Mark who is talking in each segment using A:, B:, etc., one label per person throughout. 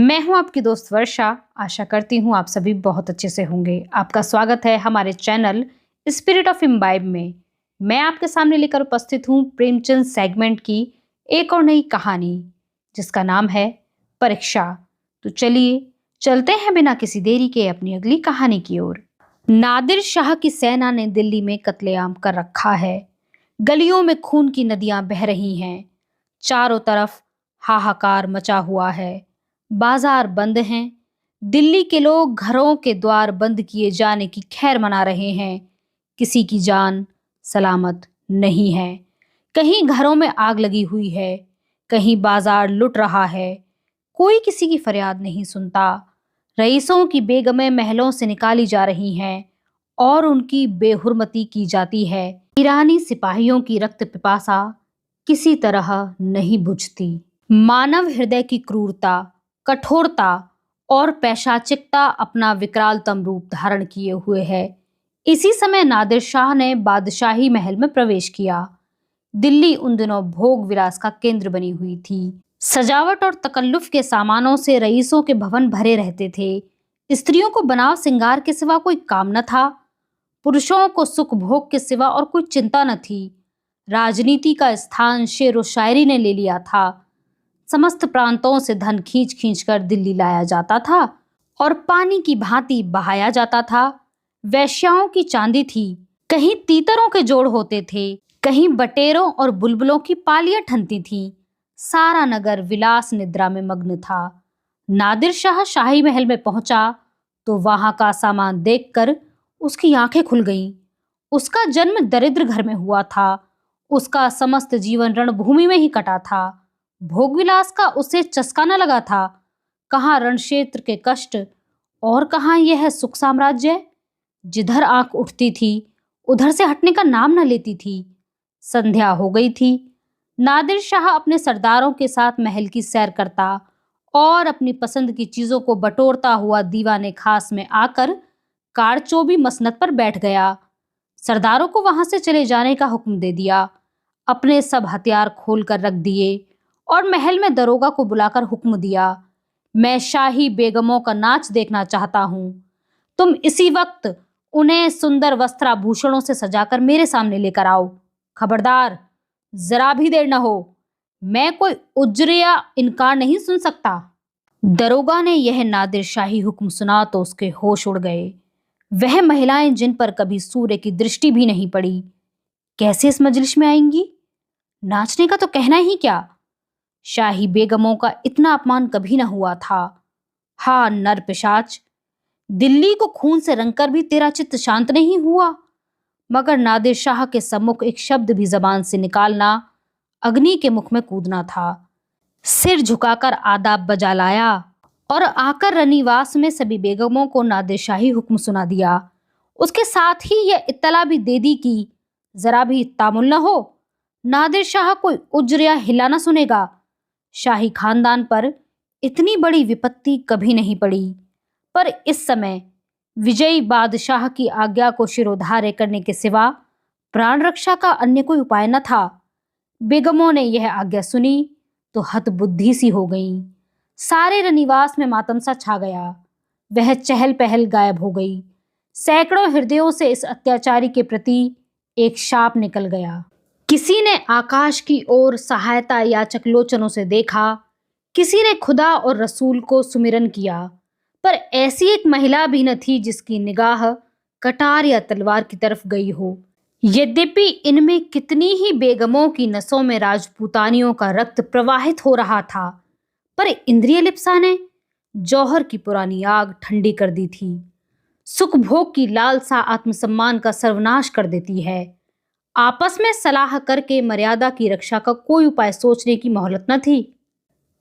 A: मैं हूं आपकी दोस्त वर्षा। आशा करती हूं आप सभी बहुत अच्छे से होंगे। आपका स्वागत है हमारे चैनल स्पिरिट ऑफ इम्बाइब में। मैं आपके सामने लेकर उपस्थित हूं प्रेमचंद सेगमेंट की एक और नई कहानी, जिसका नाम है परीक्षा। तो चलिए चलते हैं बिना किसी देरी के अपनी अगली कहानी की ओर। नादिर शाह की सेना ने दिल्ली में कत्लेआम कर रखा है। गलियों में खून की नदियां बह रही हैं। चारों तरफ हाहाकार मचा हुआ है। बाजार बंद हैं। दिल्ली के लोग घरों के द्वार बंद किए जाने की खैर मना रहे हैं। किसी की जान सलामत नहीं है। कहीं घरों में आग लगी हुई है, कहीं बाजार लुट रहा है। कोई किसी की फरियाद नहीं सुनता। रईसों की बेगमें महलों से निकाली जा रही हैं और उनकी बेहुरमती की जाती है। ईरानी सिपाहियों की रक्त पिपासा किसी तरह नहीं बुझती। मानव हृदय की क्रूरता, कठोरता और पैशाचिकता अपना विकरालतम रूप धारण किए हुए है। इसी समय नादिर शाह ने बादशाही महल में प्रवेश किया। दिल्ली उन दिनों भोग विलास का केंद्र बनी हुई थी। सजावट और तकल्लुफ के सामानों से रईसों के भवन भरे रहते थे। स्त्रियों को बनाव सिंगार के सिवा कोई काम न था। पुरुषों को सुख भोग के सिवा और कोई चिंता न थी। राजनीति का स्थान शेर व शायरी ने ले लिया था। समस्त प्रांतों से धन खींच खींच कर दिल्ली लाया जाता था और पानी की भांति बहाया जाता था। वैश्याओं की चांदी थी। कहीं तीतरों के जोड़ होते थे, कहीं बटेरों और बुलबुलों की पालियां ठनती थीं। सारा नगर विलास निद्रा में मग्न था। नादिर शाह शाही महल में पहुंचा तो वहां का सामान देखकर उसकी आंखें खुल गईं। उसका जन्म दरिद्र घर में हुआ था। उसका समस्त जीवन रणभूमि में ही कटा था। भोगविलास का उसे चस्का न लगा था। कहाँ रणक्षेत्र के कष्ट और कहाँ यह सुख साम्राज्य। जिधर आंख उठती थी उधर से हटने का नाम न लेती थी। संध्या हो गई थी। नादिर शाह अपने सरदारों के साथ महल की सैर करता और अपनी पसंद की चीजों को बटोरता हुआ दीवाने खास में आकर कारचोबी मसनद पर बैठ गया। सरदारों को वहां से चले जाने का हुक्म दे दिया। अपने सब हथियार खोल कर रख दिए और महल में दरोगा को बुलाकर हुक्म दिया, मैं शाही बेगमों का नाच देखना चाहता हूं। तुम इसी वक्त उन्हें सुंदर वस्त्राभूषणों से सजाकर मेरे सामने लेकर आओ। खबरदार, जरा भी देर न हो। मैं कोई उज्र या इनकार नहीं सुन सकता। दरोगा ने यह नादिर शाही हुक्म सुना तो उसके होश उड़ गए। वह महिलाएं जिन पर कभी सूर्य की दृष्टि भी नहीं पड़ी, कैसे इस मजलिस में आएंगी? नाचने का तो कहना ही क्या। शाही बेगमों का इतना अपमान कभी न हुआ था। हा नर पिशाच, दिल्ली को खून से रंगकर भी तेरा चित्त शांत नहीं हुआ। मगर नादिर शाह के सम्मुख एक शब्द भी जबान से निकालना अग्नि के मुख में कूदना था। सिर झुकाकर आदाब बजा लाया और आकर रनिवास में सभी बेगमों को नादिर शाही हुक्म सुना दिया। उसके साथ ही यह इत्तला भी दे दी कि जरा भी तामुल न हो, नादिर शाह कोई उज्र या हिला न सुनेगा। शाही खानदान पर इतनी बड़ी विपत्ति कभी नहीं पड़ी। पर इस समय विजयी बादशाह की आज्ञा को शिरोधार्य करने के सिवा प्राण रक्षा का अन्य कोई उपाय न था। बेगमों ने यह आज्ञा सुनी तो हतबुद्धि सी हो गईं। सारे रनिवास में मातम सा छा गया। वह चहल पहल गायब हो गई। सैकड़ों हृदयों से इस अत्याचारी के प्रति एक शाप निकल गया। किसी ने आकाश की ओर सहायता याचक लोचनों से देखा, किसी ने खुदा और रसूल को सुमिरन किया, पर ऐसी एक महिला भी न थी जिसकी निगाह कटार या तलवार की तरफ गई हो। यद्यपि इनमें कितनी ही बेगमों की नसों में राजपूतानियों का रक्त प्रवाहित हो रहा था, पर इंद्रिय लिप्सा ने जौहर की पुरानी आग ठंडी कर दी थी। सुख भोग की लालसा आत्मसम्मान का सर्वनाश कर देती है। आपस में सलाह करके मर्यादा की रक्षा का कोई उपाय सोचने की मोहलत न थी।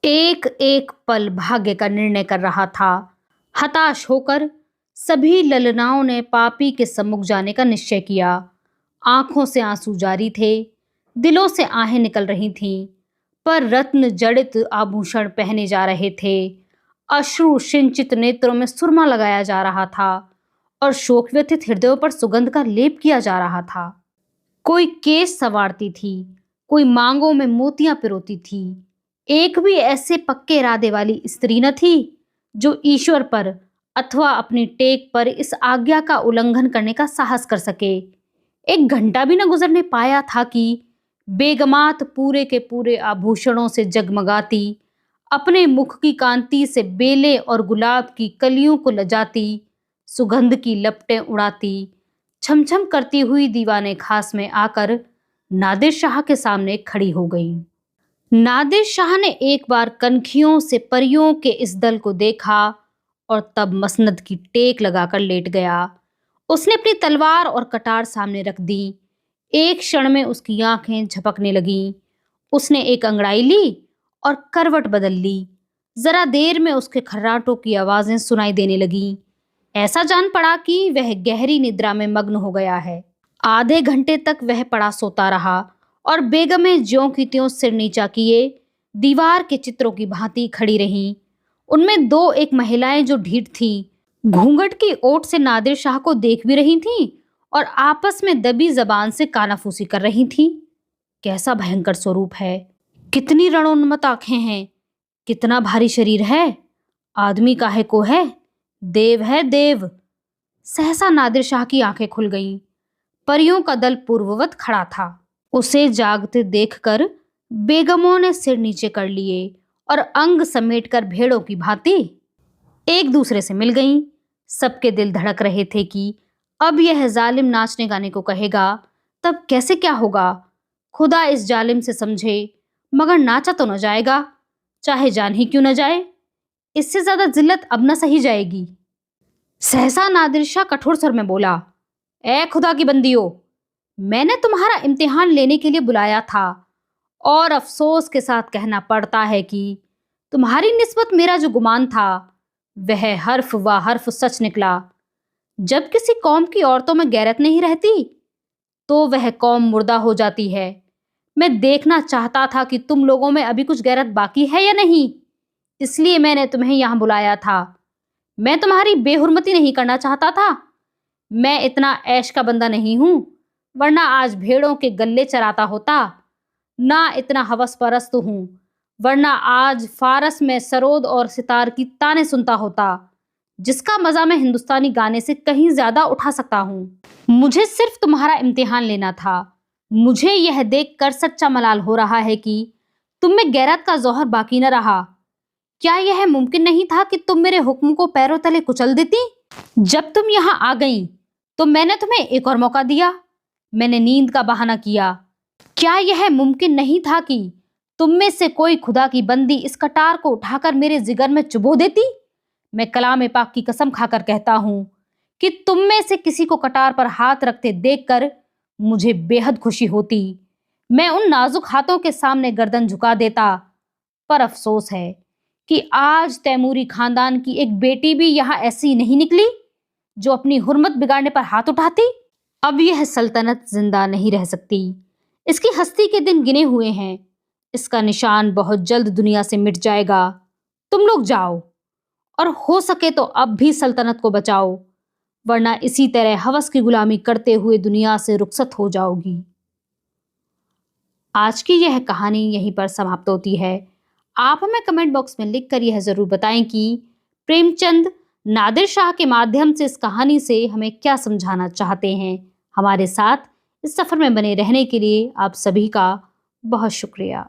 A: एक एक पल भाग्य का निर्णय कर रहा था। हताश होकर सभी ललनाओं ने पापी के सम्मुख जाने का निश्चय किया। आंखों से आंसू जारी थे, दिलों से आहें निकल रही थीं, पर रत्न जड़ित आभूषण पहने जा रहे थे। अश्रु सिंचित नेत्रों में सुरमा लगाया जा रहा था और शोक व्यथित हृदयों पर सुगंध का लेप किया जा रहा था। कोई केश संवारती थी, कोई मांगों में मोतियां पिरोती थी। एक भी ऐसे पक्के इरादे वाली स्त्री न थी जो ईश्वर पर अथवा अपनी टेक पर इस आज्ञा का उल्लंघन करने का साहस कर सके। एक घंटा भी न गुजरने पाया था कि बेगमात पूरे के पूरे आभूषणों से जगमगाती, अपने मुख की कांति से बेले और गुलाब की कलियों को लजाती, सुगंध की लपटें उड़ाती, छमछम करती हुई दीवाने खास में आकर नादिर शाह के सामने खड़ी हो गई। नादिर शाह ने एक बार कनखियों से परियों के इस दल को देखा और तब मसनद की टेक लगाकर लेट गया। उसने अपनी तलवार और कटार सामने रख दी। एक क्षण में उसकी आंखें झपकने लगीं। उसने एक अंगड़ाई ली और करवट बदल ली। जरा देर में उसके खर्राटों की आवाजें सुनाई देने लगीं। ऐसा जान पड़ा कि वह गहरी निद्रा में मग्न हो गया है। आधे घंटे तक वह पड़ा सोता रहा और बेगमें ज्यों की त्यों सिर नीचा किए दीवार के चित्रों की भांति खड़ी रहीं। उनमें दो एक महिलाएं जो ढीठ थीं, घूंघट की ओट से नादिर शाह को देख भी रही थीं और आपस में दबी जबान से कानाफूसी कर रही थीं। कैसा भयंकर स्वरूप है, कितनी रणोन्मत्त आंखें हैं, कितना भारी शरीर है, आदमी काहे को है, देव है देव। सहसा नादिर शाह की आंखें खुल गईं। परियों का दल पूर्ववत खड़ा था। उसे जागते देखकर बेगमों ने सिर नीचे कर लिए और अंग समेटकर भेड़ों की भांति एक दूसरे से मिल गईं। सबके दिल धड़क रहे थे कि अब यह जालिम नाचने गाने को कहेगा, तब कैसे क्या होगा। खुदा इस जालिम से समझे, मगर नाचा तो न जाएगा, चाहे जान ही क्यों न जाए। इससे ज्यादा जिल्लत अब न सही जाएगी। सहसा नादिर शाह कठोर स्वर में बोला, ए खुदा की बंदियों, मैंने तुम्हारा इम्तिहान लेने के लिए बुलाया था और अफसोस के साथ कहना पड़ता है कि तुम्हारी निस्बत मेरा जो गुमान था वह हर्फ व हर्फ सच निकला। जब किसी कौम की औरतों में गैरत नहीं रहती तो वह कौम मुर्दा हो जाती है। मैं देखना चाहता था कि तुम लोगों में अभी कुछ गैरत बाकी है या नहीं, इसलिए मैंने तुम्हें यहाँ बुलाया था। मैं तुम्हारी बेहुरमती नहीं करना चाहता था। मैं इतना ऐश का बंदा नहीं हूं, वरना आज भेड़ों के गल्ले चराता होता। ना इतना हवस परस्त हूं, वरना आज फारस में सरोद और सितार की ताने सुनता होता, जिसका मजा मैं हिंदुस्तानी गाने से कहीं ज्यादा उठा सकता हूं। मुझे सिर्फ तुम्हारा इम्तिहान लेना था। मुझे यह देखकर सच्चा मलाल हो रहा है कि तुम में गैरत का जौहर बाकी न रहा। क्या यह मुमकिन नहीं था कि तुम मेरे हुक्म को पैरों तले कुचल देती? जब तुम यहाँ आ गई तो मैंने तुम्हें एक और मौका दिया। मैंने नींद का बहाना किया। क्या यह मुमकिन नहीं था कि तुम में से कोई खुदा की बंदी इस कटार को उठाकर मेरे जिगर में चुभो देती? मैं कलाम पाक की कसम खाकर कहता हूं कि तुम में से किसी को कटार पर हाथ रखते देखकर मुझे बेहद खुशी होती। मैं उन नाजुक हाथों के सामने गर्दन झुका देता। पर अफसोस है कि आज तैमूरी खानदान की एक बेटी भी यहाँ ऐसी नहीं निकली जो अपनी हुर्मत बिगाड़ने पर हाथ उठाती। अब यह सल्तनत जिंदा नहीं रह सकती। इसकी हस्ती के दिन गिने हुए हैं। इसका निशान बहुत जल्द दुनिया से मिट जाएगा। तुम लोग जाओ और हो सके तो अब भी सल्तनत को बचाओ, वरना इसी तरह हवस की गुलामी करते हुए दुनिया से रुखसत हो जाओगी। आज की यह कहानी यहीं पर समाप्त होती है। आप हमें कमेंट बॉक्स में लिखकर यह जरूर बताएं कि प्रेमचंद नादिर शाह के माध्यम से इस कहानी से हमें क्या समझाना चाहते हैं। हमारे साथ इस सफर में बने रहने के लिए आप सभी का बहुत शुक्रिया।